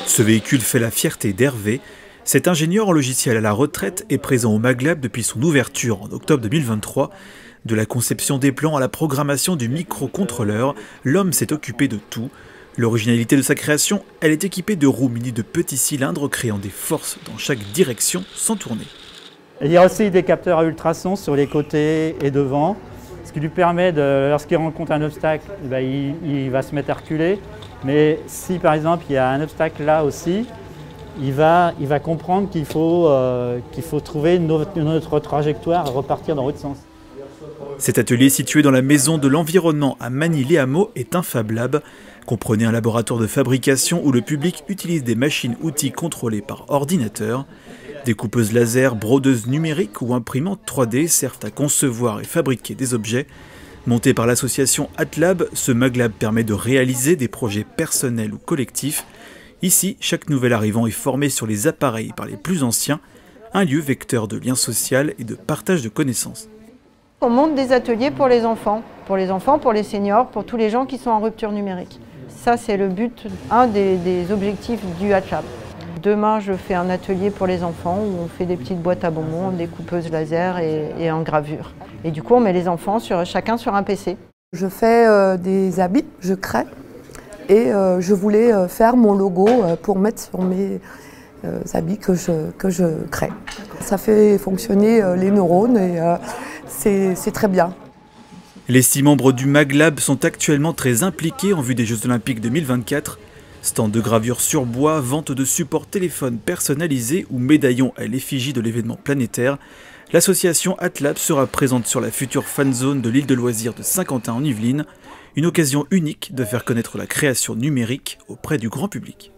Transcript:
Ce véhicule fait la fierté d'Hervé. Cet ingénieur en logiciel à la retraite est présent au MagLab depuis son ouverture en octobre 2023. De la conception des plans à la programmation du microcontrôleur, l'homme s'est occupé de tout. L'originalité de sa création, elle est équipée de roues munies de petits cylindres créant des forces dans chaque direction sans tourner. Il y a aussi des capteurs à ultrasons sur les côtés et devant, ce qui lui permet, lorsqu'il rencontre un obstacle, il va se mettre à reculer. Mais si par exemple il y a un obstacle là aussi, il va comprendre qu'il faut trouver une autre trajectoire et repartir dans l'autre sens. Cet atelier situé dans la maison de l'environnement à Magny-les-Hameaux est un Fab Lab. Comprenez un laboratoire de fabrication où le public utilise des machines-outils contrôlées par ordinateur. Des coupeuses laser, brodeuses numériques ou imprimantes 3D servent à concevoir et fabriquer des objets. Monté par l'association Atlab, ce MagLab permet de réaliser des projets personnels ou collectifs. Ici, chaque nouvel arrivant est formé sur les appareils par les plus anciens, un lieu vecteur de lien social et de partage de connaissances. On monte des ateliers pour les enfants, pour les seniors, pour tous les gens qui sont en rupture numérique. Ça, c'est le but, un des objectifs du Atlab. Demain, je fais un atelier pour les enfants où on fait des petites boîtes à bonbons, des coupeuses laser et en gravure. Et du coup, on met les enfants chacun sur un PC. Je fais des habits, je crée et je voulais faire mon logo pour mettre sur mes habits que je crée. Ça fait fonctionner les neurones et c'est très bien. Les 6 membres du MagLab sont actuellement très impliqués en vue des Jeux Olympiques 2024. Stand de gravure sur bois, vente de supports téléphones personnalisés ou médaillons à l'effigie de l'événement planétaire. L'association Atlab sera présente sur la future fan zone de l'île de loisirs de Saint-Quentin en Yvelines. Une occasion unique de faire connaître la création numérique auprès du grand public.